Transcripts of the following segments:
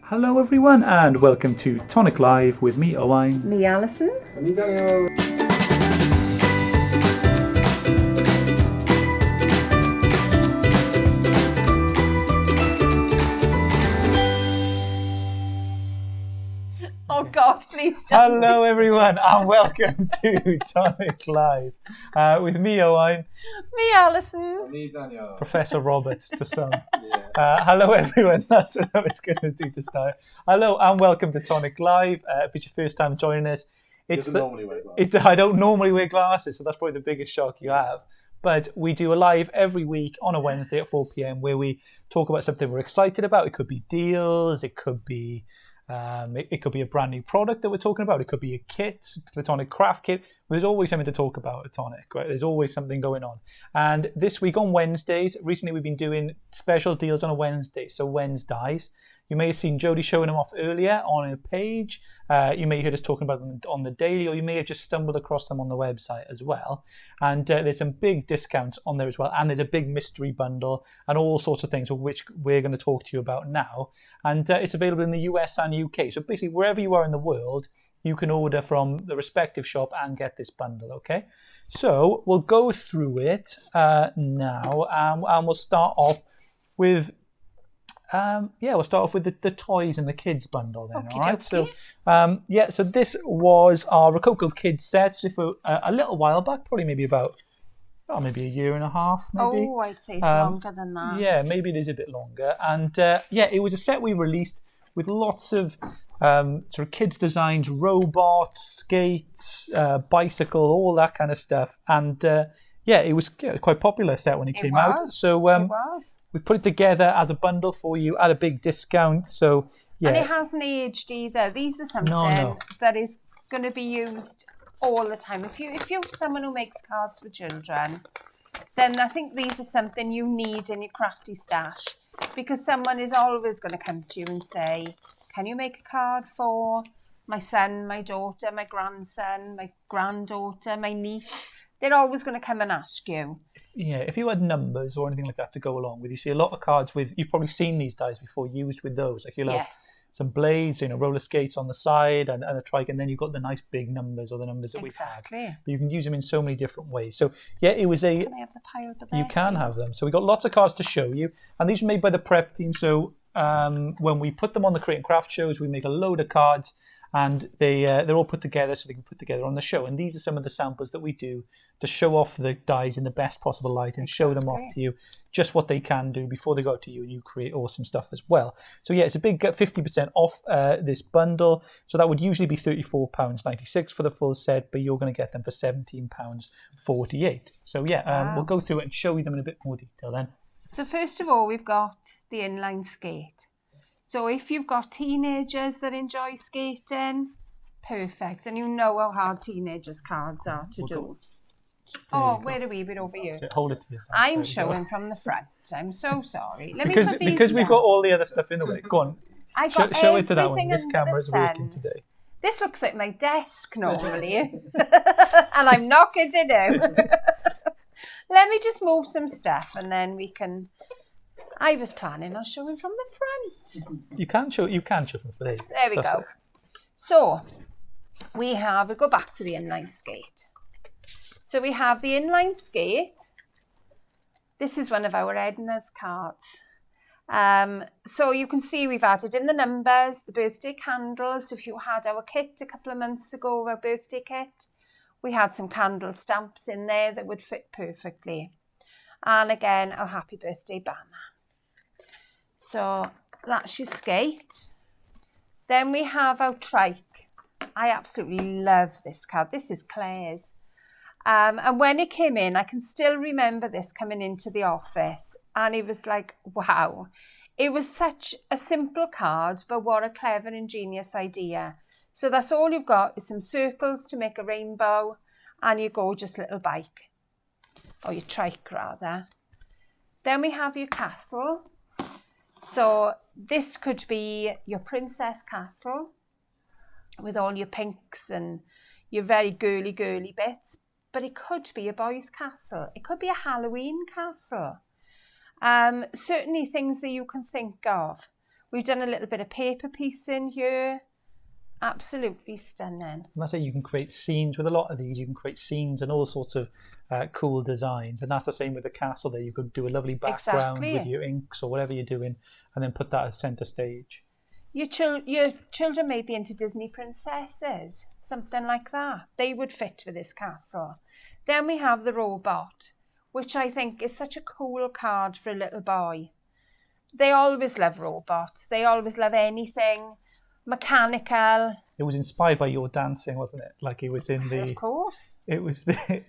Hello everyone and welcome to Tonic Live with me, Owain. Me, Alison. Me, Daniel. Oh God, please don't. Hello everyone and welcome to Tonic Live with me, Owain. Me, Alison. Me, Daniel. Professor Roberts to some. Yeah. Hello everyone, that's what I was going to do to start. Hello and welcome to Tonic Live. If it's your first time joining us, Normally wear glasses. I don't normally wear glasses, so that's probably the biggest shock you have. But we do a live every week on a Wednesday at 4 p.m. where we talk about something we're excited about. It could be deals, it could be it could be a brand new product that we're talking about. It could be a kit, the Tonic Craft Kit. There's always something to talk about at Tonic, right? There's always something going on. And this week on Wednesdays, recently we've been doing special deals on a Wednesday, so Wednes-Dies. You may have seen Jodie showing them off earlier on her page. You may have heard us talking about them on the daily, or you may have just stumbled across them on the website as well. And there's some big discounts on there as well. And there's a big mystery bundle and all sorts of things, which we're going to talk to you about now. And it's available in the US and UK. So basically, wherever you are in the world, you can order from the respective shop and get this bundle, okay? So we'll go through it now, and we'll start off with... we'll start off with the toys and the kids bundle then, all right? So, so this was our Rococo Kids set for a little while back, probably maybe about, maybe a year and a half, maybe. Oh, I'd say it's longer than that. Yeah, maybe it is a bit longer. And it was a set we released with lots of sort of kids' designs, robots, skates, bicycle, all that kind of stuff. And it was quite popular set when it came out. So we've put it together as a bundle for you at a big discount. So and it hasn't aged either. These are something that is going to be used all the time. If you're someone who makes cards for children, then I think these are something you need in your crafty stash, because someone is always going to come to you and say, "Can you make a card for my son, my daughter, my grandson, my granddaughter, my niece?" They're always going to come and ask you. Yeah, if you had numbers or anything like that to go along with, you see a lot of cards with, you've probably seen these dies before used with those. Like you'll have some blades, roller skates on the side and a trike, and then you've got the nice big numbers or the numbers that we've had. But you can use them in so many different ways. So it was a... Can I have the pile over there? You can have them. So we've got lots of cards to show you, and these were made by the prep team. So when we put them on the Create and Craft shows, we make a load of cards, and they're all put together so they can put together on the show. And these are some of the samples that we do to show off the dies in the best possible light and show them off to you, just what they can do before they go to you, and you create awesome stuff as well. So it's a big 50% off this bundle. So that would usually be £34.96 for the full set, but you're going to get them for £17.48. So we'll go through it and show you them in a bit more detail then. So first of all, we've got the inline skate. So if you've got teenagers that enjoy skating, perfect. And you know how hard teenagers' cards are to do. Where are we? We're over here. Hold it to yourself. I'm showing from the front. I'm so sorry. Because we've got all the other stuff in the way. Go on. Show it to that one. This camera is working today. This looks like my desk normally. And I'm knocking it out. Let me just move some stuff and then we can... I was planning on showing from the front. You can show from the front. There we go. So we go back to the inline skate. So we have the inline skate. This is one of our Edna's cards. So you can see we've added in the numbers, the birthday candles. If you had our kit a couple of months ago, our birthday kit, we had some candle stamps in there that would fit perfectly. And again, our happy birthday banner. So that's your skate. Then we have our trike. I absolutely love this card. This is Claire's. And when it came in, I can still remember this coming into the office. And it was like, wow. It was such a simple card, but what a clever, ingenious idea. So that's all you've got is some circles to make a rainbow and your gorgeous little bike. Or your trike, rather. Then we have your castle. So this could be your princess castle with all your pinks and your very girly bits, but it could be a boy's castle. It could be a Halloween castle. Certainly things that you can think of. We've done a little bit of paper piecing here. Absolutely stunning. And that's it. You can create scenes with a lot of these. You can create scenes and all sorts of cool designs. And that's the same with the castle there. You could do a lovely background with your inks or whatever you're doing, and then put that as centre stage. Your children may be into Disney princesses, something like that. They would fit with this castle. Then we have the robot, which I think is such a cool card for a little boy. They always love robots. They always love anything mechanical. It was inspired by your dancing, wasn't it? Like it was in the... Of course. It was at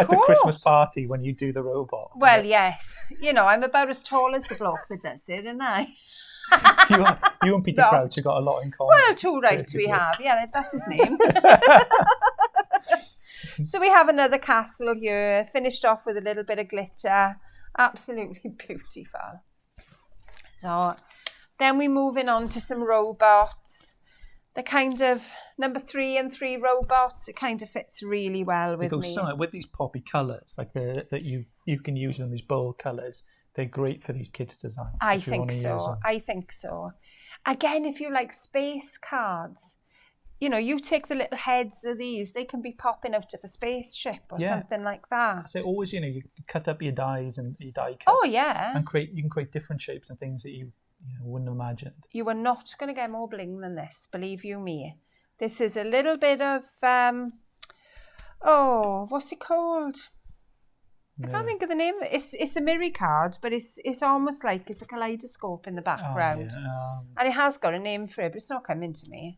the Christmas party when you do the robot. Well, yes. You know, I'm about as tall as the bloke that does it, and I... you and Peter Crouch have got a lot in common. Well, too right we have. Yeah, that's his name. So we have another castle here, finished off with a little bit of glitter. Absolutely beautiful. So then we're moving on to some robots. The kind of number 3 and 3 robots. It kind of fits really well with me. With these poppy colours, like that you can use them, these bold colours. They're great for these kids' designs. I think so. Again, if you like space cards, you know, you take the little heads of these, they can be popping out of a spaceship or something like that. So always, you know, you cut up your dies and your die cuts. Oh, yeah. And you can create different shapes and things that you wouldn't have imagined. You are not going to get more bling than this, believe you me. This is a little bit of, what's it called? I can't think of the name. It's a mirror card, but it's almost like it's a kaleidoscope in the background. And it has got a name for it, but it's not coming to me.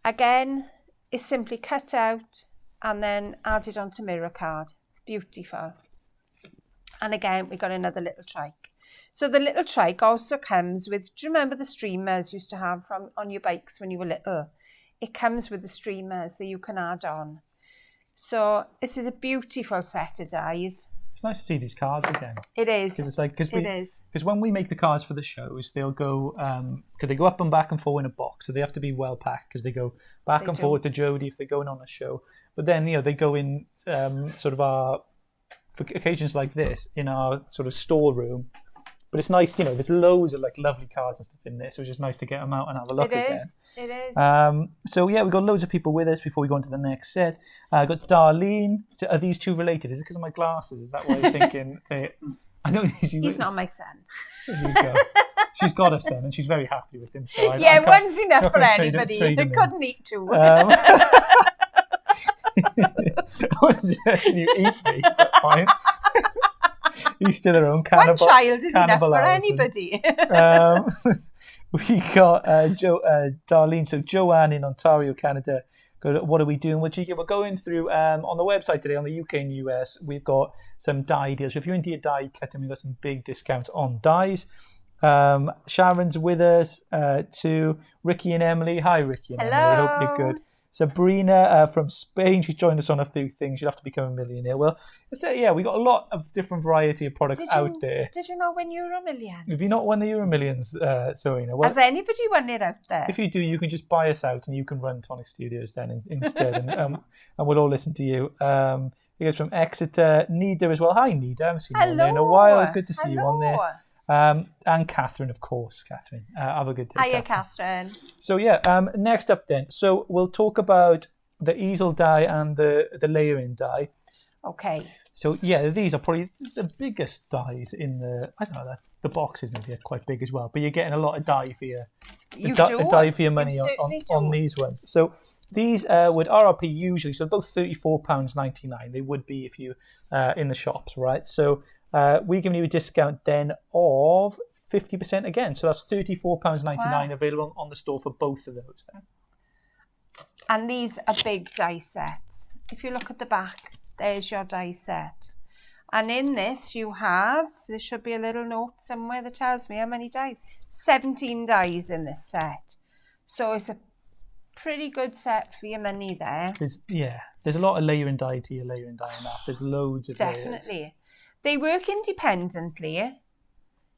Again, it's simply cut out and then added onto mirror card. Beautiful. And again, we got another little trike. So the little trike also comes with, do you remember the streamers you used to have on your bikes when you were little? It comes with the streamers that you can add on. So this is a beautiful set of dies. It's nice to see these cards again. It is. Because when we make the cards for the shows, they'll go because they go up and back and forward in a box, so they have to be well packed because they go back and forward to Jodie if they're going on a show. But then they go in sort of for occasions like this in our sort of storeroom. But it's nice, there's loads of like lovely cards and stuff in there, so it's just nice to get them out and have a look again. It is. So yeah, we've got loads of people with us before we go on to the next set. I've got Darlene. So are these two related? Is it because of my glasses? Is that why you're thinking? I don't. He's not my son. There you go. She's got a son and she's very happy with him. So one's enough for anybody. They couldn't eat two. You eat me, but fine. He's still our own cannibal. One child is enough for anybody. We got Darlene, so Joanne in Ontario, Canada. What are we doing? We're going through on the website today, on the UK and US, we've got some die deals. So if you're into your die cutting, we've got some big discounts on dies. Sharon's with us too. Ricky and Emily. Hi, Ricky and Emily. Hope you're good. Sabrina from Spain, she's joined us on a few things. You'll have to become a millionaire. Well, we got a lot of different variety of products out there. Did you not win Euro Millions? Have you not won the Euro Millions, Serena? Well, has anybody won it out there? If you do, you can just buy us out and you can run Tonic Studios then instead, and we'll all listen to you. You guys from Exeter, Nida as well. Hi, Nida. I haven't seen you on there in a while. Good to see you on there. And Catherine, of course. Catherine, have a good day. Hiya, Catherine. So next up then. So we'll talk about the Easel Die and the layering die. Okay. So these are probably the biggest dies in the. I don't know. The boxes maybe are quite big as well, but you're getting a lot of die for your. Die for your money on these ones. So these would RRP usually, so both £34.99. They would be if you in the shops, right? So. We're giving you a discount then of 50% again. So that's £34.99 available on the store for both of those. Then. And these are big die sets. If you look at the back, there's your die set. And in this there should be a little note somewhere that tells me how many dies. 17 dies in this set. So it's a pretty good set for your money there. There's a lot of layering die to your layering die in that. There's loads of Definitely. Layers. They work independently,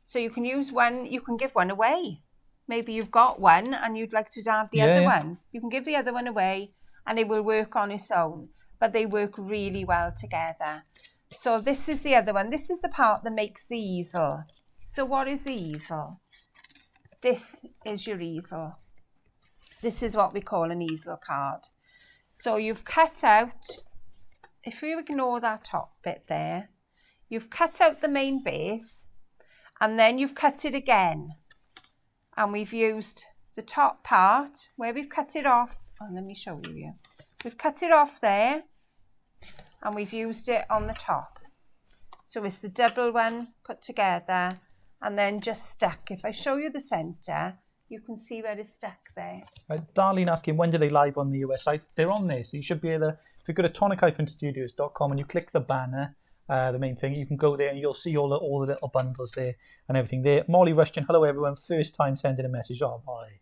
so you can use one, you can give one away. Maybe you've got one and you'd like to add the other one. You can give the other one away and it will work on its own, but they work really well together. So this is the other one. This is the part that makes the easel. So what is the easel? this is your easel. This is what we call an easel card. So you've cut out, if you ignore that top bit there, you've cut out the main base and then you've cut it again. And we've used the top part where we've cut it off. Oh, let me show you here. We've cut it off there and we've used it on the top. So it's the double one put together and then just stuck. If I show you the centre, you can see where it's stuck there. Darlene asking, when do they live on the US site? They're on there, so you should be able to, if you go to tonic-studios.com and you click the banner, the main thing, you can go there and you'll see all the little bundles there and everything there. Molly Rushton, hello everyone, first time sending a message. Oh, Molly.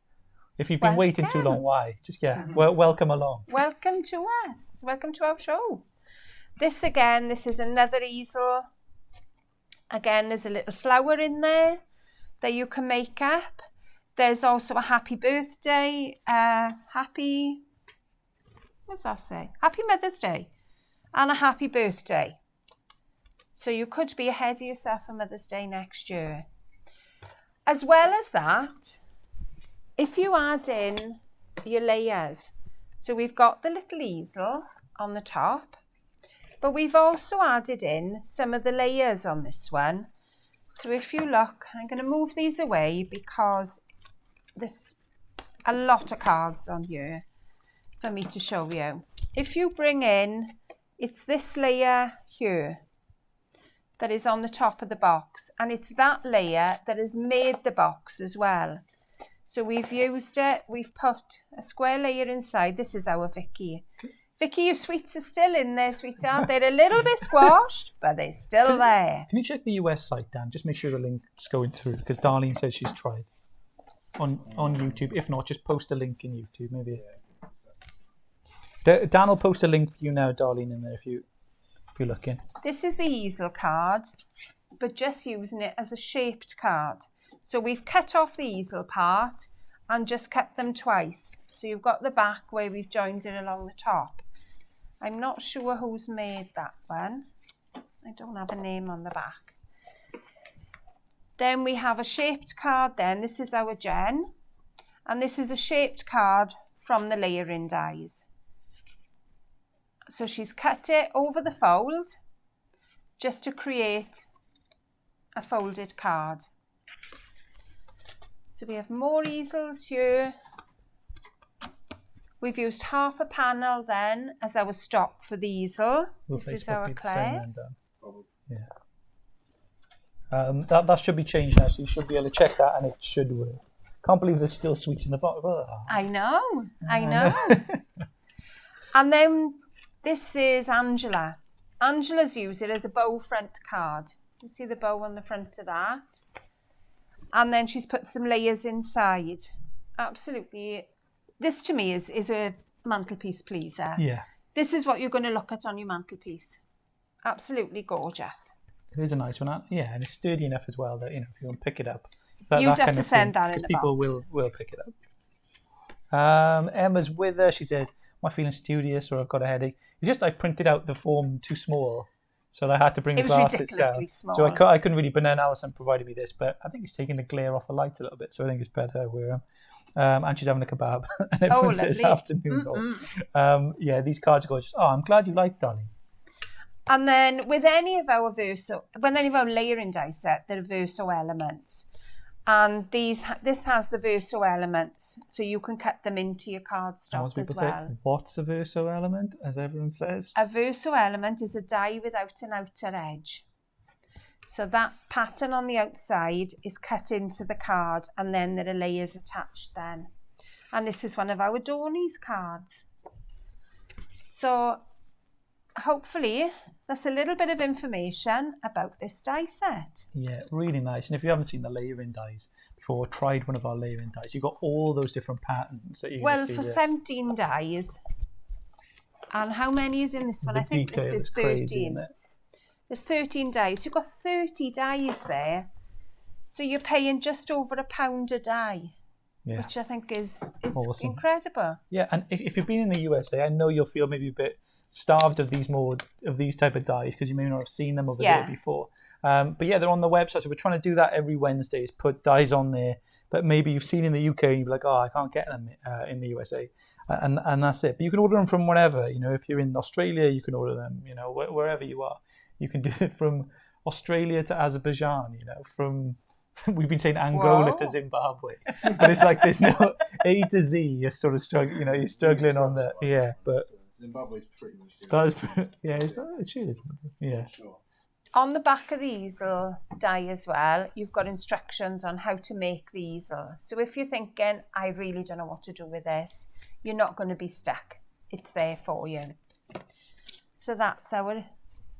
If you've been waiting too long, why? Just, welcome along. Welcome to us. Welcome to our show. This again, this is another easel. Again, there's a little flower in there that you can make up. There's also a happy birthday, what's that say? Happy Mother's Day and a happy birthday. So you could be ahead of yourself for Mother's Day next year. As well as that, if you add in your layers, so we've got the little easel on the top, but we've also added in some of the layers on this one. So if you look, I'm going to move these away because there's a lot of cards on here for me to show you. If you bring in, it's this layer here that is on the top of the box, and it's that layer that has made the box as well. So we've used it, we've put a square layer inside. This is our Vicky. Vicky, your sweets are still in there, sweetheart. They're a little bit squashed, but they're still there. Can you check the US site, Dan? Just make sure the link's going through, because Darlene says she's tried on YouTube. If not, just post a link in YouTube, maybe. Dan will post a link for you now, Darlene, in there if you're looking. This is the easel card, but just using it as a shaped card. So we've cut off the easel part and just cut them twice. So you've got the back where we've joined it along the top. I'm not sure who's made that one. I don't have a name on the back. Then we have a shaped card then. This is our Jen. And this is a shaped card from the layering dies. So she's cut it over the fold just to create a folded card. So we have more easels here. We've used half a panel then as our stop for the easel. This is our clay. Yeah. That should be changed now, so you should be able to check that and it should work. Can't believe there's still sweets in the bottom. Oh. I know. And then this is Angela. Angela's used it as a bow front card. You see the bow on the front of that? And then she's put some layers inside. Absolutely. This to me is a mantelpiece pleaser. Yeah. This is what you're going to look at on your mantelpiece. Absolutely gorgeous. It is a nice one. Yeah, and it's sturdy enough as well that, if you want to pick it up. You'd have to send that in a box. People will pick it up. Emma's with her. She says, am I feeling studious or I've got a headache? It's just I printed out the form too small. So I had to bring the glasses down. Small. So I couldn't really, but then Alison provided me this, but I think it's taking the glare off the light a little bit, so I think it's better where and she's having a kebab. And everyone says afternoon roll. Yeah, these cards are gorgeous. Oh, I'm glad you liked, darling. And then with any of our layering die set, there are verso elements. And this has the verso elements, so you can cut them into your cardstock as well. What's a verso element, as everyone says? A verso element is a die without an outer edge. So that pattern on the outside is cut into the card, and then there are layers attached then. And this is one of our Dorney's cards. So hopefully that's a little bit of information about this die set. Yeah, really nice. And if you haven't seen the layering dies before, tried one of our layering dies, you've got all those different patterns that you can see. Well, for 17 dies. And how many is in this one? I think this is 13. Crazy, There's 13 dies. You've got 30 dies there. So you're paying just over £1 a die. Yeah. Which I think is awesome. Incredible. Yeah, and if you've been in the USA, I know you'll feel maybe a bit starved of these type of dies because you may not have seen them over there before. But yeah, they're on the website. So we're trying to do that every Wednesday, is put dies on there that maybe you've seen in the UK and you're like, oh, I can't get them in the USA. And that's it. But you can order them from wherever. If you're in Australia, you can order them, wherever you are. You can do it from Australia to Azerbaijan, from... We've been saying Angola to Zimbabwe, but it's like there's no A to Z. You're sort of struggling, you're struggling on the but Zimbabwe's pretty much. It's really, yeah. Sure. On the back of the easel die as well, you've got instructions on how to make the easel. So if you're thinking, I really don't know what to do with this, you're not going to be stuck. It's there for you. So that's our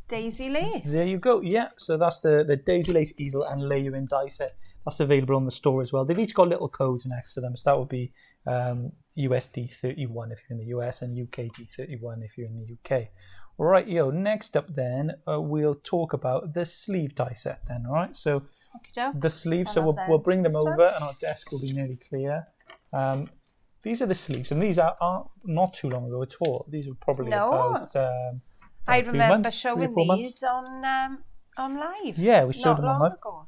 Daisy Lace. There you go. Yeah, so that's the Daisy Lace easel and layering die set. That's available on the store as well. They've each got little codes next to them. So that would be USD 31 if you're in the US and UKD 31 if you're in the UK. All right, next up then, we'll talk about the sleeve die set then, all right? So the sleeves, so we'll bring them over and our desk will be nearly clear. These are the sleeves, and these are not too long ago at all. These are probably about... I remember showing these on live. Yeah, we showed them on live. Ago.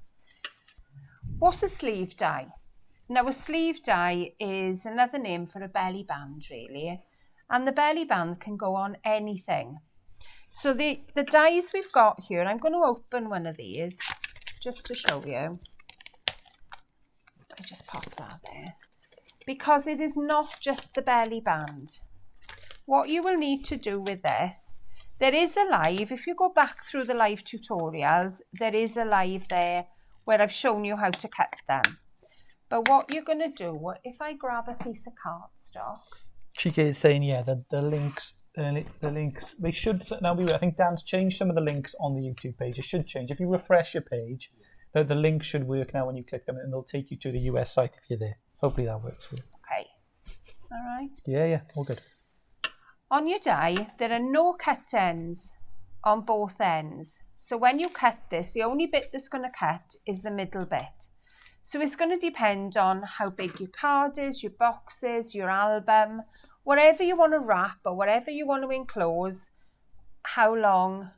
What's a sleeve die? Now, a sleeve die is another name for a belly band, really. And the belly band can go on anything. So the dies we've got here, I'm going to open one of these just to show you. I just pop that there. Because it is not just the belly band. What you will need to do with this... There is a live, if you go back through the live tutorials, there is a live there where I've shown you how to cut them. But what you're going to do, if I grab a piece of cardstock... Chika is saying, the links, they should now be... I think Dan's changed some of the links on the YouTube page. It should change. If you refresh your page, the link should work now when you click them, and they'll take you to the US site if you're there. Hopefully that works for you. Okay. All right. Yeah, all good. On your die, there are no cut ends on both ends. So when you cut this, the only bit that's going to cut is the middle bit. So it's going to depend on how big your card is, your box is, your album, whatever you want to wrap or whatever you want to enclose, how long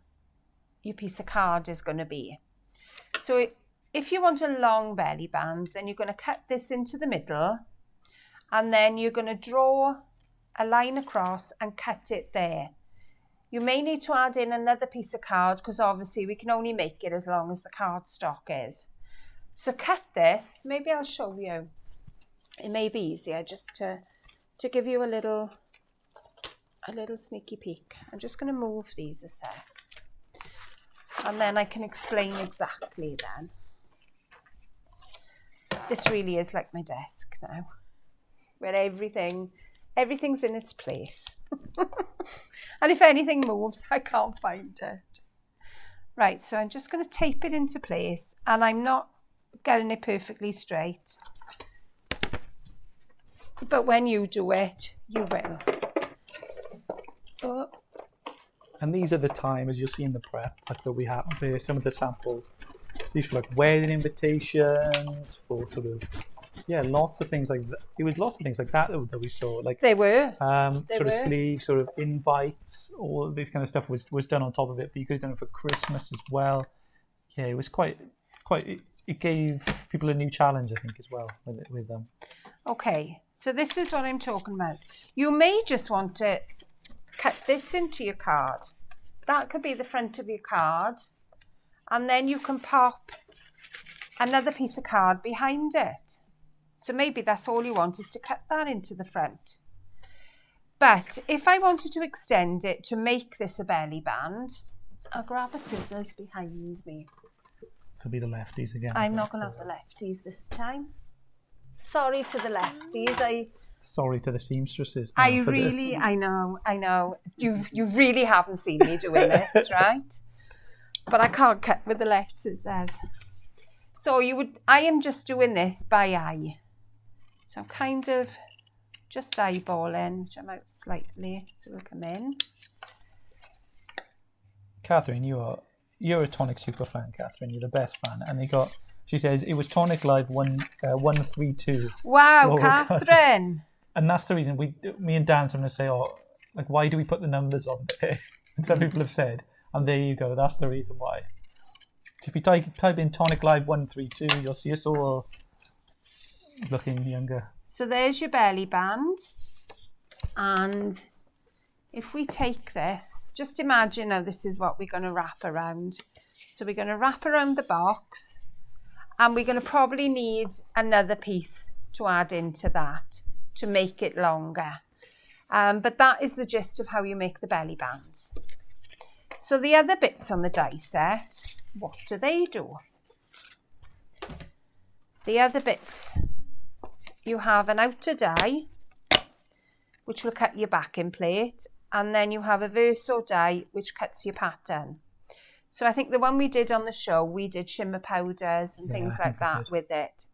your piece of card is going to be. So if you want a long belly band, then you're going to cut this into the middle and then you're going to draw a line across and cut it there. You may need to add in another piece of card because obviously we can only make it as long as the cardstock is. So cut this, maybe I'll show you. It may be easier just to give you a little sneaky peek. I'm just going to move these a sec. And then I can explain exactly then. This really is like my desk now, where everything's in its place. And if anything moves, I can't find it. Right, so I'm just going to tape it into place, and I'm not getting it perfectly straight. But when you do it, you will. Oh. And these are the time, as you'll see in the prep, like that we have there, some of the samples. These for like wedding invitations, for sort of, lots of things like that. It was lots of things like that we saw. Like they were. Of sleeves, sort of invites, all of this kind of stuff was done on top of it. But you could have done it for Christmas as well. Yeah, it was quite. It gave people a new challenge, I think, as well with them. Okay, so this is what I'm talking about. You may just want to cut this into your card. That could be the front of your card. And then you can pop another piece of card behind it. So maybe that's all you want, is to cut that into the front. But if I wanted to extend it to make this a belly band, I'll grab a scissors behind me. It'll be the lefties again. I'm not going to have the lefties this time. Sorry to the lefties. Sorry to the seamstresses. I know. You really haven't seen me doing this, right? But I can't cut with the left scissors. So I am just doing this by eye. So I'm kind of just eyeballing, which I'm out slightly, so it'll come in. Catherine, you're a Tonic super fan, Catherine. You're the best fan. And she says, it was Tonic Live 132. Wow, Catherine. And that's the reason me and Dan are going to say, why do we put the numbers on there? And some people have said, and there you go, that's the reason why. So if you type in Tonic Live 132, you'll see us all looking younger. So there's your belly band. And if we take this, just imagine now this is what we're going to wrap around. So we're going to wrap around the box, and we're going to probably need another piece to add into that to make it longer. But that is the gist of how you make the belly bands. So the other bits on the die set, what do they do? The other bits, you have an outer die, which will cut your backing plate, and then you have a verso die, which cuts your pattern. So I think the one we did on the show, we did shimmer powders and things like that with it.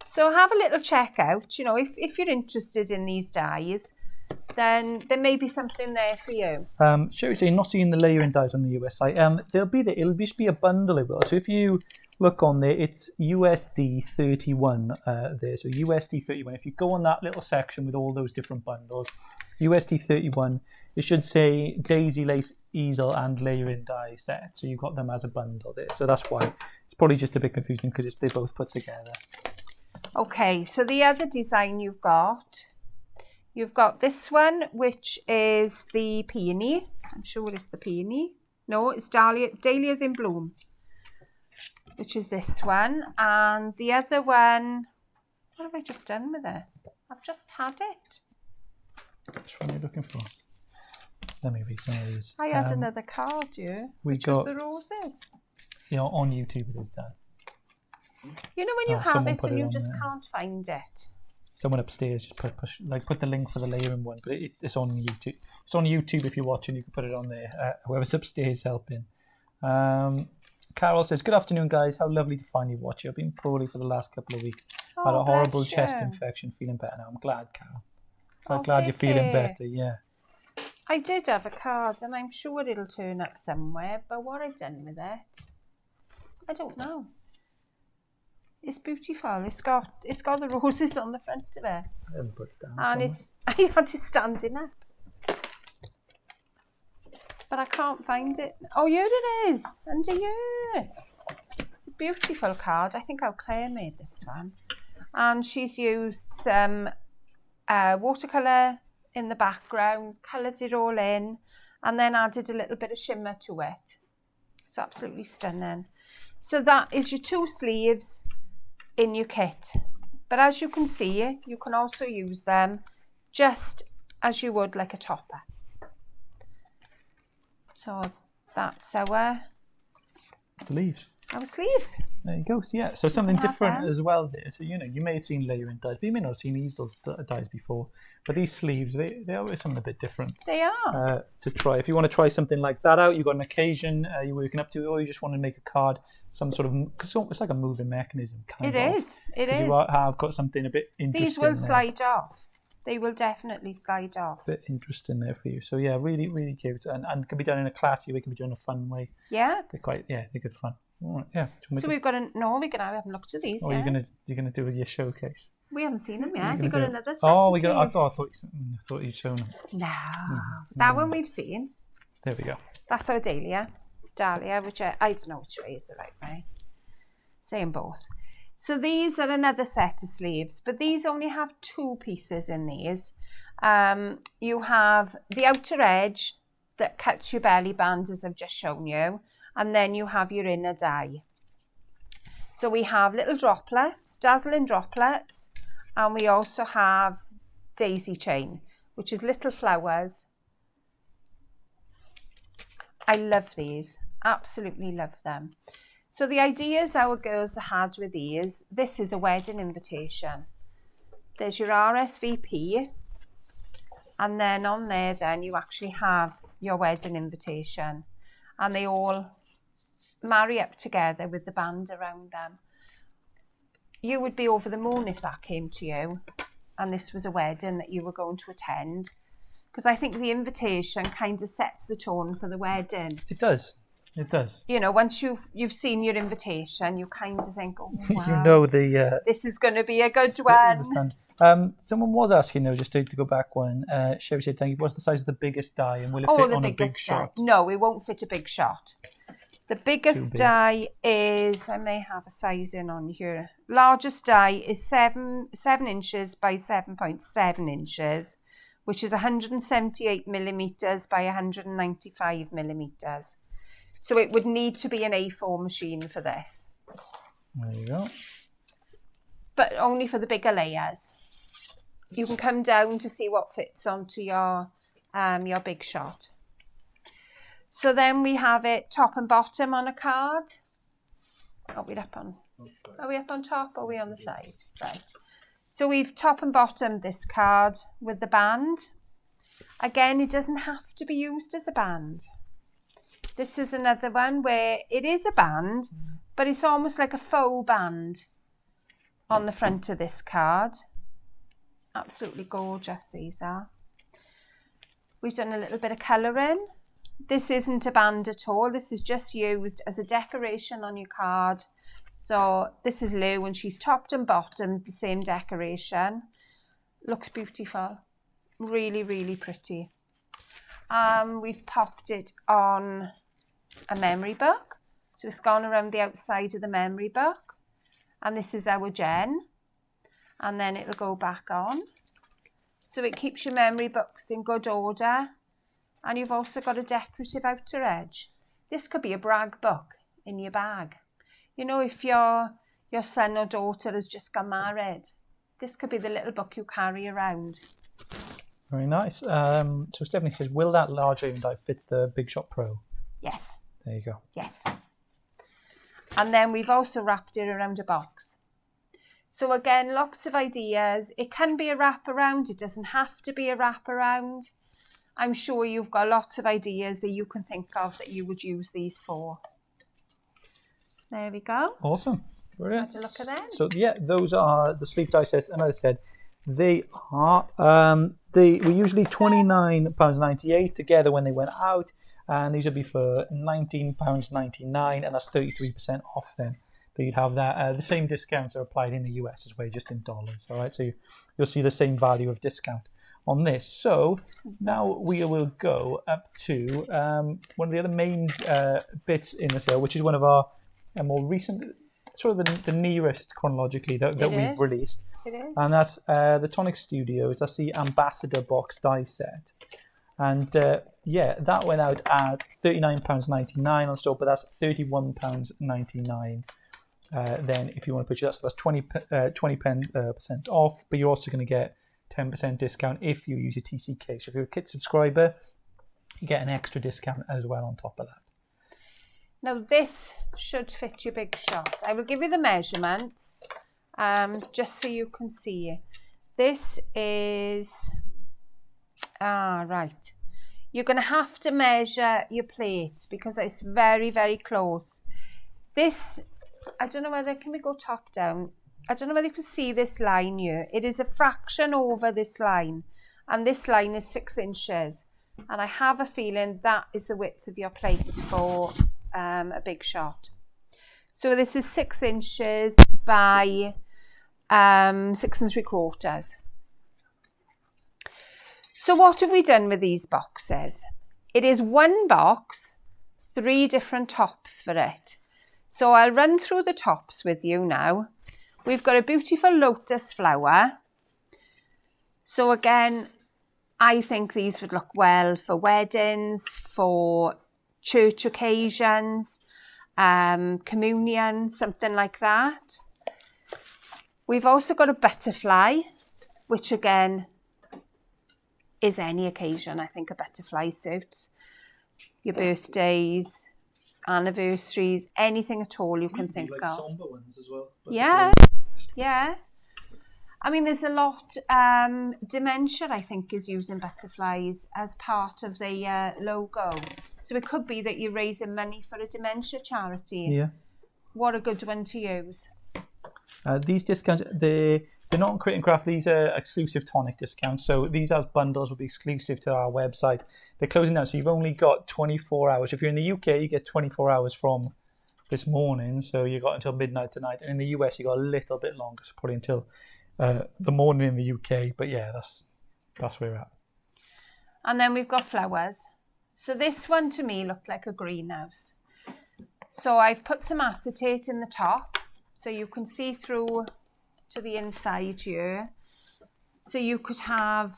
So have a little check out, you know, if you're interested in these dies, then there may be something there for you. Sherry saying, not seeing the layering dies on the US site. They'll be there. It'll just be a bundle it will. So if you look on there, it's USD 31 there. So USD 31. If you go on that little section with all those different bundles, USD 31, it should say Daisy Lace Easel and Layering Die set. So you've got them as a bundle there. So that's why it's probably just a bit confusing because they're both put together. Okay, so the other design you've got this one, which is the peony. I'm sure it's the peony. No, it's Dahlias in Bloom, which is this one. And the other one, what have I just done with it? I've just had it. Which one are you looking for? Let me read some of these. I had another card, which was the roses. Yeah, on YouTube it is done. You know when you have it and you just can't find it. Someone upstairs just put the link for the layering one, but it's on YouTube. It's on YouTube if you're watching. You can put it on there. Whoever's upstairs helping. Carol says, "Good afternoon, guys. How lovely to finally watch you. I've been poorly for the last couple of weeks. I had a horrible chest infection. Feeling better now. I'm glad, Carol. I'm glad you're feeling better. Yeah. I did have a card, and I'm sure it'll turn up somewhere. But what I've done with it, I don't know. It's beautiful. It's got the roses on the front of it. I haven't put it down. And I had it standing up. But I can't find it. Oh, here it is. Under here. Beautiful card. I think our Claire made this one. And she's used some watercolour in the background, coloured it all in, and then added a little bit of shimmer to it. It's absolutely stunning. So that is your 2 sleeves in your kit, but as you can see, you can also use them just as you would like a topper. So that's our sleeves. Our sleeves. There you go. So yeah, so something different as well there. So you may have seen layering dies, but you may not have seen easel dies before. But these sleeves, they are something a bit different. They are. To try. If you want to try something like that out, you've got an occasion you're working up to, or you just want to make a card, some sort of, because it's like a moving mechanism. It is. You have got something a bit interesting. These will slide off. They will definitely slide off. A bit interesting there for you. So yeah, really, really cute, and can be done in a classy way. Can be done in a fun way. Yeah. They're good fun. Right, yeah. So we've got I haven't looked at these yet. You're gonna do with your showcase. We haven't seen them yet. We've got another set. I thought you'd shown them. No, that one we've seen. There we go. That's our Dahlia, which I don't know which way is the right way. Same both. So these are another set of sleeves, but these only have 2 pieces in these. You have the outer edge that cuts your belly band, as I've just shown you, and then you have your inner die. So we have little droplets, dazzling droplets, and we also have daisy chain, which is little flowers. I love these, absolutely love them. So the ideas our girls had with these, this is a wedding invitation. There's your RSVP, and then on there then you actually have your wedding invitation, and they all marry up together with the band around them. You would be over the moon if that came to you and this was a wedding that you were going to attend, because I think the invitation kind of sets the tone for the wedding. It does. You know, once you've seen your invitation, you kind of think, oh wow, this is going to be a good one. Someone was asking though, just to go back one. Sherry said, "Thank you. What's the size of the biggest die, and will it fit on a big shot?" No, it won't fit a big shot. The biggest die is, I may have a sizing on here. Largest die is 7 inches by 7.7 inches, which is 178 millimeters by 195 millimeters. So it would need to be an A4 machine for this. There you go. But only for the bigger layers. You can come down to see what fits onto your big shot. So then we have it top and bottom on a card. Are we up on top or are we on the side? Right. So we've top and bottom this card with the band. Again, it doesn't have to be used as a band. This is another one where it is a band, but it's almost like a faux band on the front of this card. Absolutely gorgeous, these are. We've done a little bit of colouring. This isn't a band at all. This is just used as a decoration on your card. So this is Lou and she's topped and bottomed the same decoration. Looks beautiful. Really, really pretty. We've popped it on a memory book. So it's gone around the outside of the memory book. And this is our Jen. And then it'll go back on. So it keeps your memory books in good order. And you've also got a decorative outer edge. This could be a brag book in your bag. You know, if your son or daughter has just got married, this could be the little book you carry around. Very nice. So Stephanie says, will that large Avon die fit the Big Shot Pro? Yes. There you go. Yes. And then we've also wrapped it around a box. So again, lots of ideas. It can be a wraparound. It doesn't have to be a wraparound. I'm sure you've got lots of ideas that you can think of that you would use these for. There we go. Awesome. Brilliant. Have a look at them. So yeah, those are the sleeve die sets. And as I said, they are they were usually £29.98 together when they went out. And these would be for £19.99, and that's 33% off then. But you'd have that. The same discounts are applied in the US as well, just in dollars. All right, so you'll see the same value of discount on this. So now we will go up to one of the other main bits in the sale, which is one of our more recent, sort of the nearest chronologically that we've released. It is. And that's the Tonic Studios. That's the Ambassador Box die set. And yeah, that went out at £39.99 on store, but that's £31.99. Then if you want to purchase that, so that's 20% off, but you're also going to get 10% discount if you use your TCK. So if you're a Kit subscriber, you get an extra discount as well on top of that. Now this should fit your big shot. I will give you the measurements just so you can see. This is, right. You're going to have to measure your plate because it's very, very close. This, I don't know whether, can we go top down? I don't know whether you can see this line here. It is a fraction over this line, and this line is 6 inches. And I have a feeling that is the width of your plate for a big shot. So this is 6 inches by 6 3/4. So what have we done with these boxes? It is one box, 3 different tops for it. So I'll run through the tops with you now. We've got a beautiful lotus flower. So again, I think these would look well for weddings, for church occasions, communion, something like that. We've also got a butterfly, which again is any occasion. I think a butterfly suits. Your birthdays, anniversaries, anything at all you can think of. Somber ones as well. Yeah, yeah. I mean, there's a lot. Dementia, I think, is using butterflies as part of the logo. So it could be that you're raising money for a dementia charity. Yeah. What a good one to use. These discounts, they're not on Crit and Craft. These are exclusive Tonic discounts. So these as bundles will be exclusive to our website. They're closing now, so you've only got 24 hours. If you're in the UK, you get 24 hours from this morning. So you got until midnight tonight. And in the US, you got a little bit longer, so probably until the morning in the UK. But yeah, that's where we're at. And then we've got flowers. So this one to me looked like a greenhouse. So I've put some acetate in the top so you can see through to the inside here. So you could have,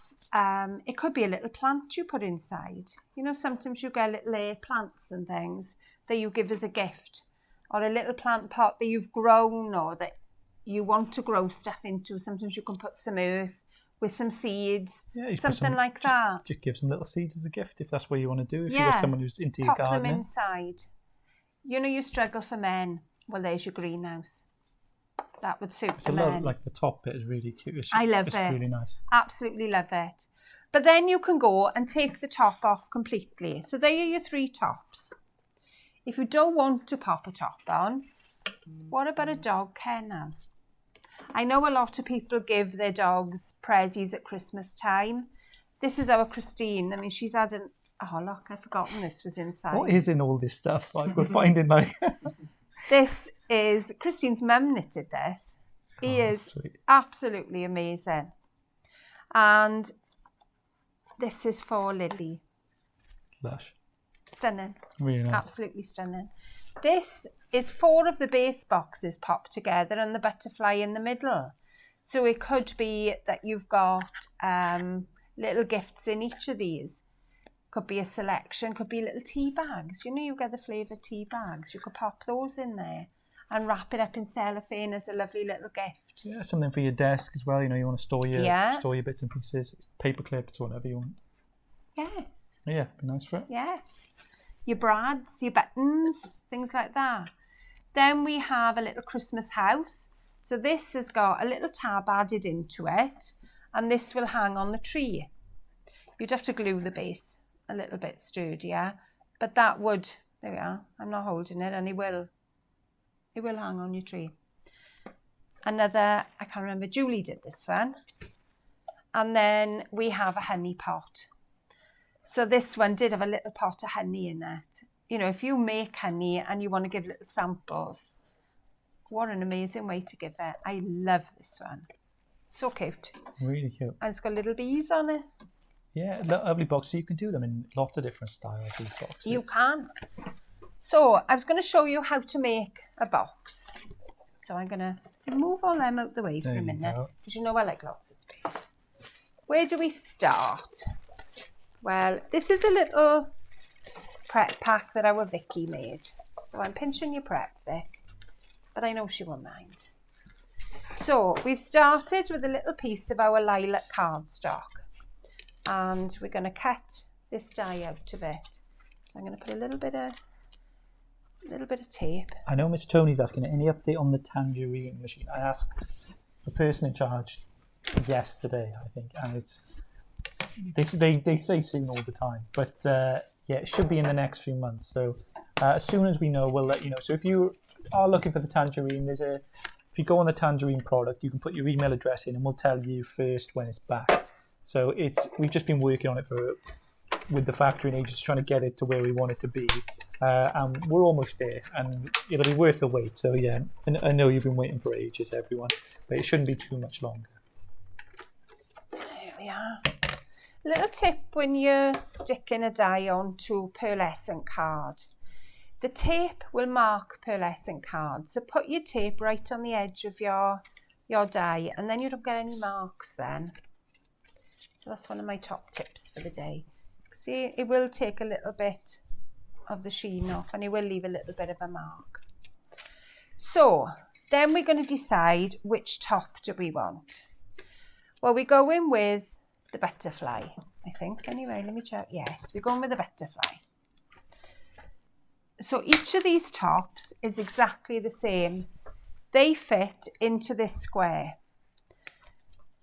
it could be a little plant you put inside. You know, sometimes you get little air plants and things that you give as a gift, or a little plant pot that you've grown or that you want to grow stuff into. Sometimes you can put some earth with some seeds, something like that. Just give some little seeds as a gift if that's what you want to do. If you've got someone who's into your gardening. Pop them inside. You know, you struggle for men. Well, there's your greenhouse. That would suit the men. Like the top bit is really cute. I love it. It's really nice. Absolutely love it. But then you can go and take the top off completely. So there are your 3 tops. If you don't want to pop a top on, what about a dog kennel? I know a lot of people give their dogs prezzies at Christmas time. This is our Christine. I mean, she's had an... Oh, look, I've forgotten this was inside. What is in all this stuff? Like, we're finding like... This is... Christine's mum knitted this. He is sweet. Absolutely amazing. And this is for Lily. Lush. Stunning. Really nice. Absolutely stunning. This is 4 of the base boxes popped together and the butterfly in the middle. So it could be that you've got little gifts in each of these. Could be a selection, could be little tea bags. You know, you get the flavoured tea bags. You could pop those in there and wrap it up in cellophane as a lovely little gift. Yeah, something for your desk as well. You know, you want to store your bits and pieces, paper clips, whatever you want. Yes. Yeah, be nice for it. Yes. Your brads, your buttons, things like that. Then we have a little Christmas house. So this has got a little tab added into it, and this will hang on the tree. You'd have to glue the base a little bit sturdier, but that would, there we are, I'm not holding it, and it will hang on your tree. Another, I can't remember, Julie did this one. And then we have a honey pot. So this one did have a little pot of honey in it. You know, if you make honey and you want to give little samples, what an amazing way to give it. I love this one. So cute. Really cute. And it's got little bees on it. Yeah, lovely box. So you can do them in lots of different styles, these boxes. You can. So I was going to show you how to make a box. So I'm going to move all them out the way for a minute, because you know I like lots of space. Where do we start? Well, this is a little prep pack that our Vicky made. So I'm pinching your prep, Vic, but I know she won't mind. So we've started with a little piece of our lilac cardstock, and we're going to cut this die out of it. So I'm going to put a little bit of tape. I know Miss Tony's asking, any update on the Tangerine machine? I asked the person in charge yesterday, I think, and it's they say soon all the time, but yeah, it should be in the next few months. So as soon as we know, we'll let you know. So if you are looking for the Tangerine, if you go on the Tangerine product, you can put your email address in, and we'll tell you first when it's back. So we've just been working on it with the factory and agents, trying to get it to where we want it to be, and we're almost there, and it'll be worth the wait. So yeah, and I know you've been waiting for ages, everyone, but it shouldn't be too much longer. There we are. Little tip when you're sticking a die onto pearlescent card. The tape will mark pearlescent card, so put your tape right on the edge of your die, and then you don't get any marks then. So that's one of my top tips for the day. See, it will take a little bit of the sheen off, and it will leave a little bit of a mark. So then we're going to decide which top do we want. Well, we go in with the butterfly, I think. Anyway, let me check. Yes, we're going with the butterfly. So each of these tops is exactly the same. They fit into this square.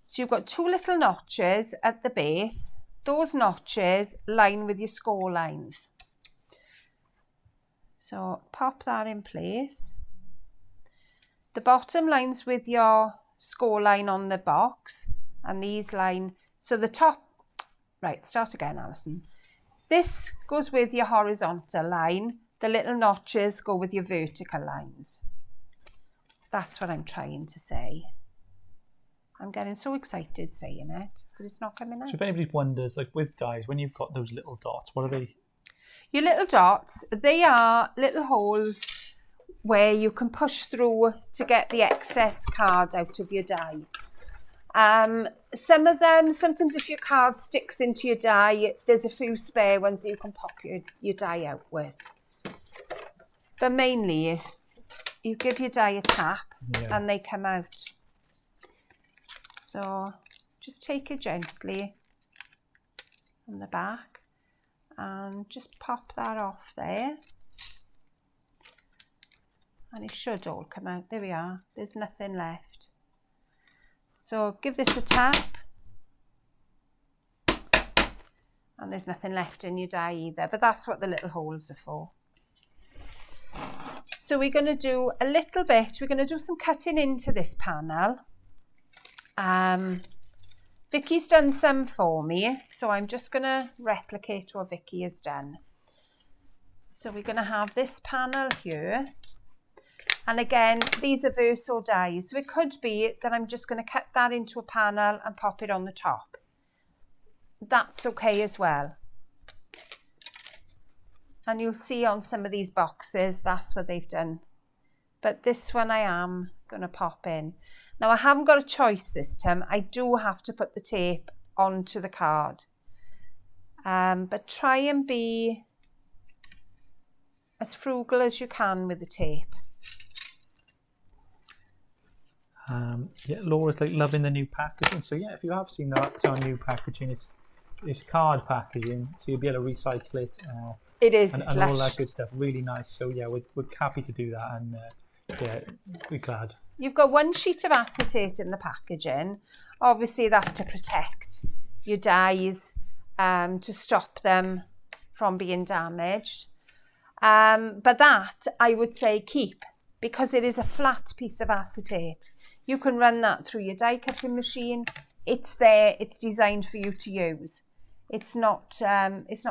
So you've got 2 little notches at the base. Those notches line with your score lines. So pop that in place. The bottom lines with your score line on the box, and these line. So the top, right, start again, Alison. This goes with your horizontal line. The little notches go with your vertical lines. That's what I'm trying to say. I'm getting so excited saying it, but it's not coming out. So if anybody wonders, like with dies, when you've got those little dots, what are they? Your little dots, they are little holes where you can push through to get the excess card out of your die. Some of them, sometimes if your card sticks into your die, there's a few spare ones that you can pop your die out with. But mainly, you give your die a tap and they come out. So just take it gently on the back and just pop that off there. And it should all come out. There we are. There's nothing left. So give this a tap. And there's nothing left in your die either. But that's what the little holes are for. So we're going to do a little bit. We're going to do some cutting into this panel. Vicky's done some for me. So I'm just going to replicate what Vicky has done. So we're going to have this panel here. And again, these are verso dies. So it could be that I'm just going to cut that into a panel and pop it on the top. That's okay as well. And you'll see on some of these boxes, that's what they've done. But this one I am going to pop in. Now I haven't got a choice this time. I do have to put the tape onto the card. But try and be as frugal as you can with the tape. Yeah, Laura's like loving the new packaging. So yeah, if you have seen that, it's our new packaging. It's card packaging, so you'll be able to recycle it. It is, and all that good stuff. Really nice. So yeah, we're happy to do that, and yeah, we're glad. You've got one sheet of acetate in the packaging. Obviously, that's to protect your dies, to stop them from being damaged. But that I would say keep, because it is a flat piece of acetate. You can run that through your die cutting machine. It's there. It's designed for you to use. It's not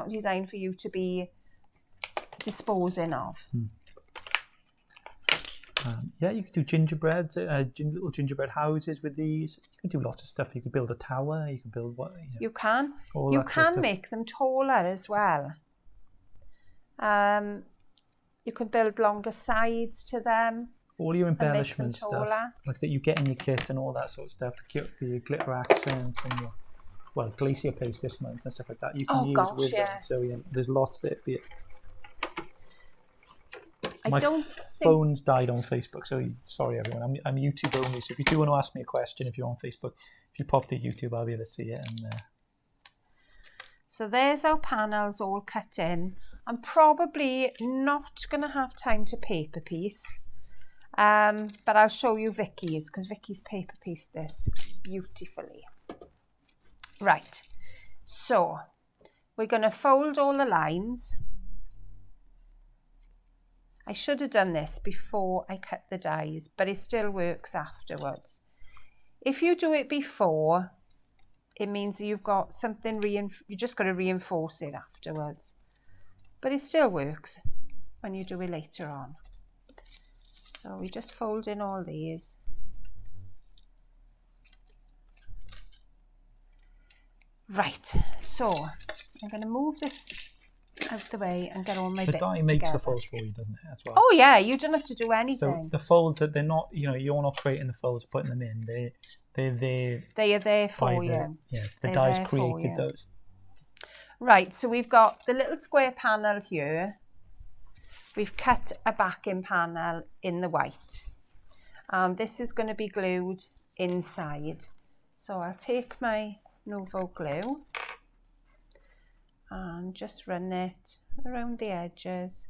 designed for you to be disposing of. Yeah, you could do gingerbread, little gingerbread houses with these. You could do lots of stuff. You could build a tower. You could build what? You can. You can make them taller as well. You can build longer sides to them. All your embellishment stuff, like that you get in your kit and all that sort of stuff. Your glitter accents and your glacier paste this month and stuff like that. You can use with them. So yeah, there's lots there for you. My phone's died on Facebook, so sorry everyone. I'm YouTube only, so if you do want to ask me a question, if you're on Facebook, if you pop to YouTube, I'll be able to see it. And so there's our panels all cut in. I'm probably not going to have time to paper piece, but I'll show you Vicky's, because Vicky's paper pieced this beautifully. Right, so we're going to fold all the lines. I should have done this before I cut the dies, but it still works afterwards. If you do it before, it means that you've got something, you just got to reinforce it afterwards. But it still works when you do it later on. So we just fold in all these. Right, so I'm going to move this out the way and get all my bits together. The die makes the folds for you, doesn't it? That's why. Oh yeah, you don't have to do anything. So the folds, they're not, you're not creating the folds, putting them in. They're there. They are there for you. The die's created those. Right, so we've got the little square panel here. We've cut a backing panel in the white. And this is going to be glued inside. So I'll take my Nouveau glue and just run it around the edges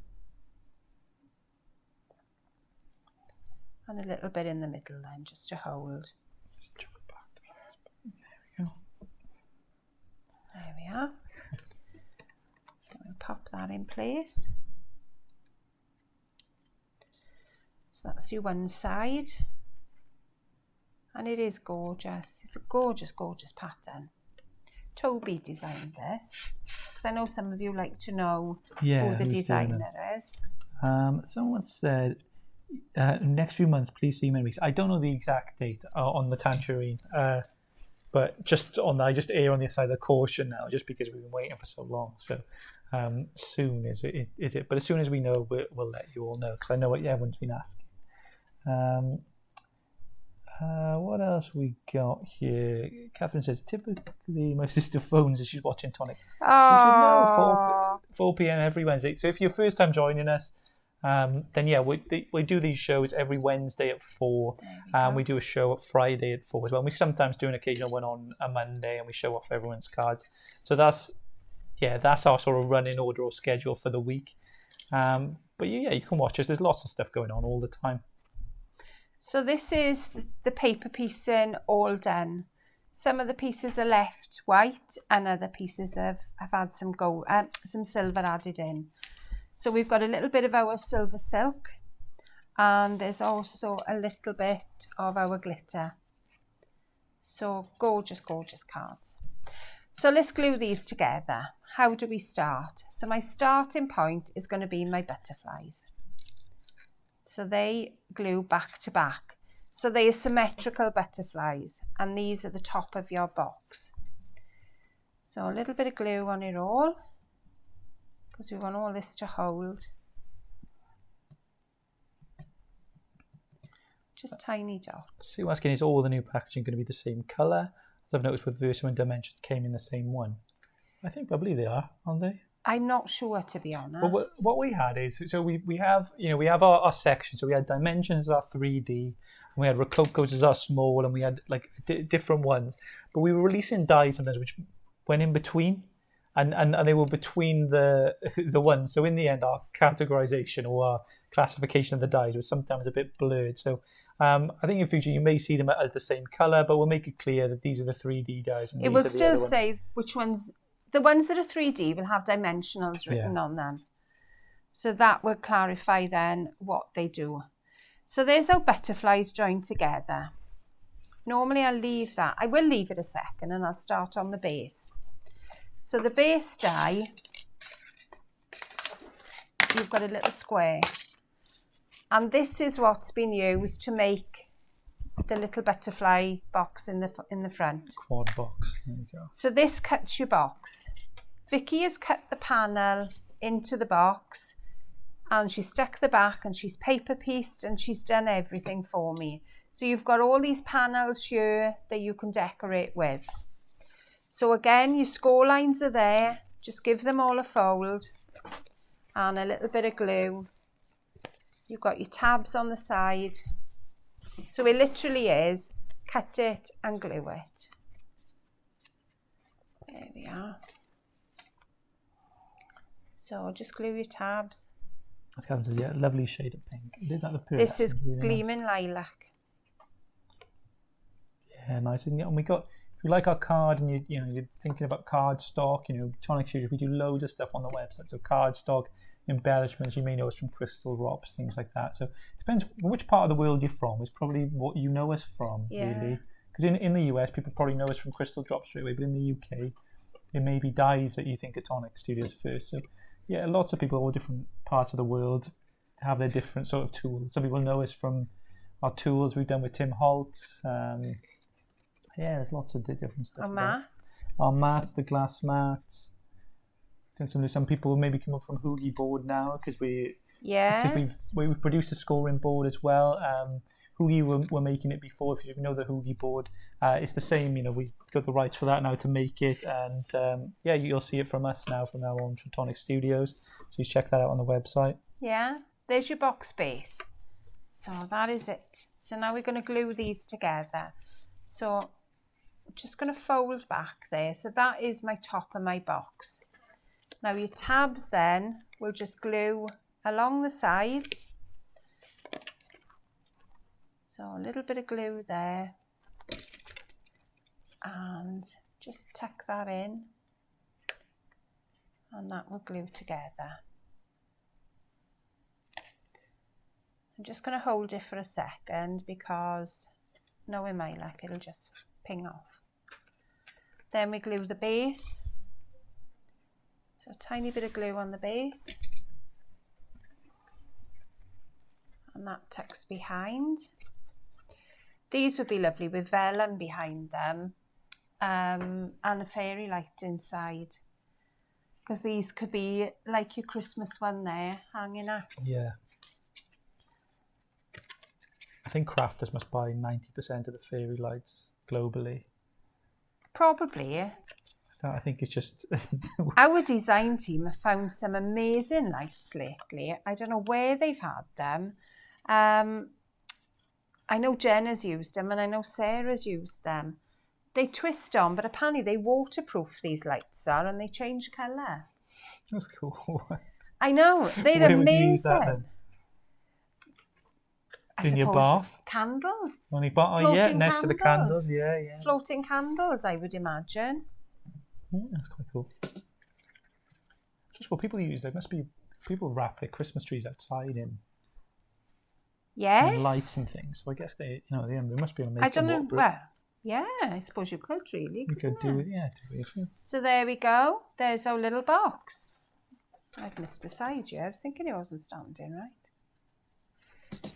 and a little bit in the middle then, just to hold. There we go. There we are. We'll pop that in place. So that's your one side. And it is gorgeous. It's a gorgeous, gorgeous pattern. Toby designed this, because I know some of you like to know who the designer is. Someone said, next few months, please see many weeks. I don't know the exact date on the Tangerine. But just on that, I just err on the side of caution now, just because we've been waiting for so long. So soon is it? But as soon as we know, we'll let you all know, because I know what everyone's been asking. What else we got here? Catherine says, typically my sister phones as she's watching Tonic. She should know 4 p.m. every Wednesday. So if you're first time joining us, then yeah, we do these shows every Wednesday at 4. We do a show at Friday at 4 as well. And we sometimes do an occasional one on a Monday, and we show off everyone's cards. So that's our sort of running order or schedule for the week. But yeah, you can watch us. There's lots of stuff going on all the time. So this is the paper piecing all done. Some of the pieces are left white, and other pieces have had some silver added in. So we've got a little bit of our silver silk, and there's also a little bit of our glitter. So gorgeous, gorgeous cards. So let's glue these together. How do we start? So my starting point is going to be my butterflies. So they glue back to back. So they are symmetrical butterflies, and these are the top of your box. So a little bit of glue on it all, because we want all this to hold. Just tiny dots. Sue asking, is all the new packaging going to be the same colour? As I've noticed with Verso and Dimensions came in the same one. I believe they are, aren't they? I'm not sure, to be honest. Well, what we had is, so we have our section. So we had Dimensions as our 3D, and we had Rococo's as our small, and we had like different ones. But we were releasing dies sometimes which went in between, and they were between the ones. So in the end, our categorization or our classification of the dies was sometimes a bit blurred. So I think in future you may see them as the same color, but we'll make it clear that these are the 3D dies. And it will still say which ones. The ones that are 3D will have dimensionals written on them. So that will clarify then what they do. So there's our butterflies joined together. Normally I'll leave that. I will leave it a second, and I'll start on the base. So the base die, you've got a little square. And this is what's been used to make the little butterfly box in the front. Quad box. There you go. So this cuts your box. Vicky has cut the panel into the box, and she stuck the back, and she's paper pieced, and she's done everything for me. So you've got all these panels here that you can decorate with. So again, your score lines are there. Just give them all a fold and a little bit of glue. You've got your tabs on the side. So it literally is cut it and glue it. There we are. So just glue your tabs. That's kind of a lovely shade of pink. This is really gleaming nice. Lilac. Yeah, nice. And we got, if you like our card and you're thinking about card stock, Tonic Studios, we do loads of stuff on the website. So card stock, embellishments, you may know us from crystal drops, things like that. So it depends which part of the world you're from is probably what you know us from, really. Because in the US, people probably know us from crystal drops straight away, but in the UK, it may be dies that you think of Tonic Studios first. So yeah, lots of people, all different parts of the world, have their different sort of tools. Some people know us from our tools we've done with Tim Holt. There's lots of different stuff. Our mats, the glass mats. Some people maybe come up from Hoogie board now because we've produced a scoring board as well. Hoogie were making it before. If you know the Hoogie board, it's the same. We've got the rights for that now to make it, and you'll see it from us now from now on from Tonic Studios. So you check that out on the website. Yeah, there's your box base. So that is it. So now we're going to glue these together. So I'm just going to fold back there. So that is my top of my box. Now your tabs then will just glue along the sides. So a little bit of glue there, and just tuck that in, and that will glue together. I'm just going to hold it for a second because knowing my luck, it'll just ping off. Then we glue the base. So a tiny bit of glue on the base, and that tucks behind. These would be lovely with vellum behind them, and a fairy light inside. Because these could be like your Christmas one there, hanging up. Yeah. I think crafters must buy 90% of the fairy lights globally. Probably. I think it's just... Our design team have found some amazing lights lately. I don't know where they've had them. I know Jenna's used them and I know Sarah's used them. They twist on, but apparently they waterproof, these lights are, and they change colour. That's cool. I know, they're Where amazing. would you use that then? In your bath? Candles. Only yeah, next to the candles. Yeah. Floating candles, I would imagine. That's quite cool. Just what people use. There must be people wrap their Christmas trees outside in lights and things. So I guess they must be able to make. I don't know. Well, yeah, I suppose you could really. You could do it. Yeah, do it. So there we go. There's our little box. I'd missed a side. Yeah, I was thinking it wasn't standing right.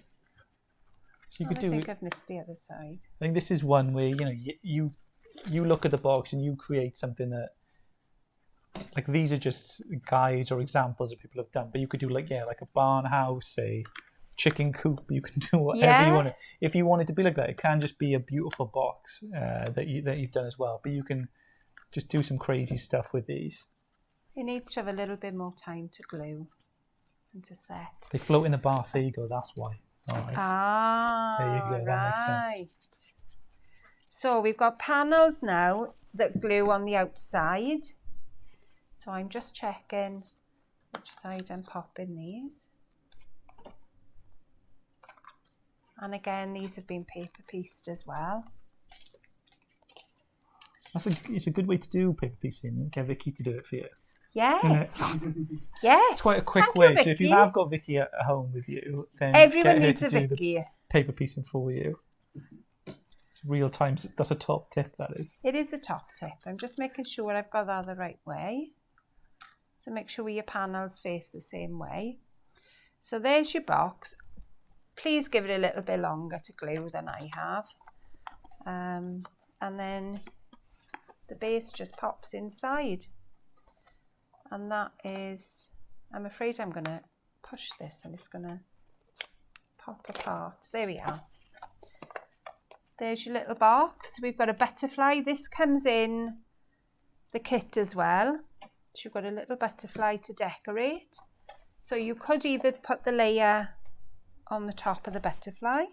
So you could do. I think I've missed the other side. I think this is one where you look at the box and you create something that, like, these are just guides or examples that people have done, but you could do like a barn house, a chicken coop. You can do whatever you want. If you want it to be like that, it can just be a beautiful box that you've done as well. But you can just do some crazy stuff with these. It needs to have a little bit more time to glue and to set. They float in the bath. There you go. That's why. All right. There you go. That makes sense. So we've got panels now that glue on the outside. So I'm just checking which side I'm popping these. And again, these have been paper pieced as well. It's a good way to do paper piecing. Get Vicky to do it for you. Yes. Yes. It's quite a quick way. So if you have got Vicky at home with you, then everyone get her needs to a do Vicky. the paper piecing for you. It's real time. That's a top tip, that is. It is a top tip. I'm just making sure I've got that the right way. So make sure your panels face the same way. So there's your box. Please give it a little bit longer to glue than I have. And then the base just pops inside. And that is, I'm afraid I'm going to push this and it's going to pop apart. There we are. There's your little box. We've got a butterfly. This comes in the kit as well. So you've got a little butterfly to decorate. So you could either put the layer on the top of the butterfly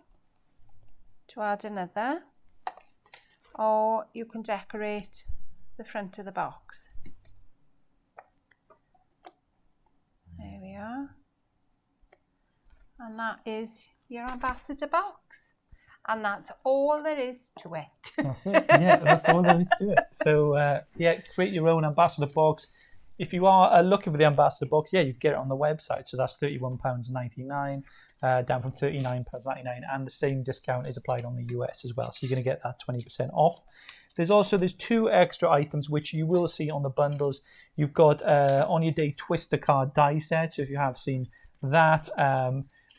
to add another, or you can decorate the front of the box. There we are. And that is your ambassador box. And that's all there is to it. That's it. Yeah, that's all there is to it. So, create your own ambassador box. If you are looking for the ambassador box, you get it on the website. So that's £31.99, down from £39.99. And the same discount is applied on the US as well. So you're going to get that 20% off. There's two extra items which you will see on the bundles. You've got On Your Day Twister card die set. So if you have seen that,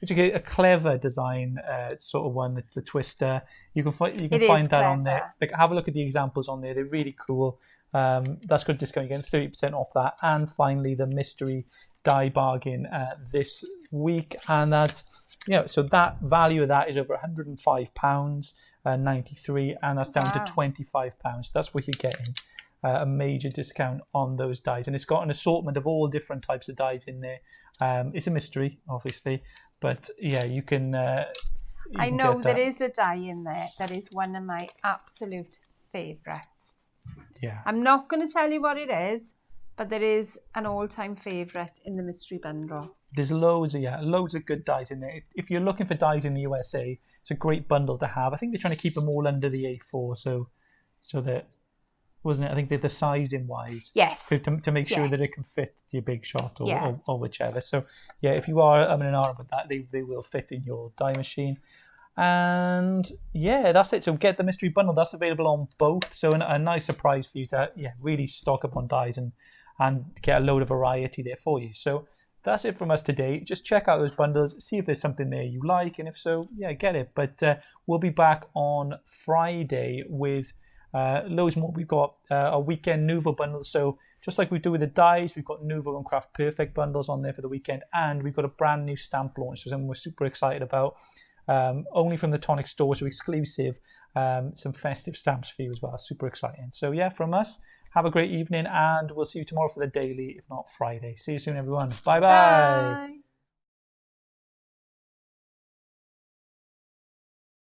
which is a clever design sort of one, the Twister. You can find that on there. Like, have a look at the examples on there. They're really cool. That's good discount. You're getting 30% off that. And finally, the mystery die bargain this week. And that's, so that value of that is over £105. 93, and that's down to £25. That's what you're getting, a major discount on those dies, and it's got an assortment of all different types of dies in there. It's a mystery, obviously, but you can. I know there is a die in there that is one of my absolute favourites. Yeah, I'm not going to tell you what it is, but there is an all-time favourite in the mystery bundle. There's loads of good dies in there. If you're looking for dies in the USA, it's a great bundle to have. I think they're trying to keep them all under the A4, so that, wasn't it? I think they're the sizing wise. Yes. To make sure that it can fit your big shot or whichever. So if you are an arm with that, they will fit in your die machine. And that's it. So get the mystery bundle. That's available on both. So a nice surprise for you to really stock up on dies and get a load of variety there for you. So that's it from us today. Just check out those bundles, see if there's something there you like, and if so, get it. But we'll be back on Friday with Loads more. We've got a weekend Nouveau bundle. So just like we do with the dies, we've got Nouveau and Craft Perfect bundles on there for the weekend. And we've got a brand new stamp launch, so something we're super excited about. Only from the Tonic store, so exclusive. Some festive stamps for you as well. Super exciting. So yeah, from us, have a great evening, and we'll see you tomorrow for the daily, if not Friday. See you soon, everyone. Bye-bye. Bye.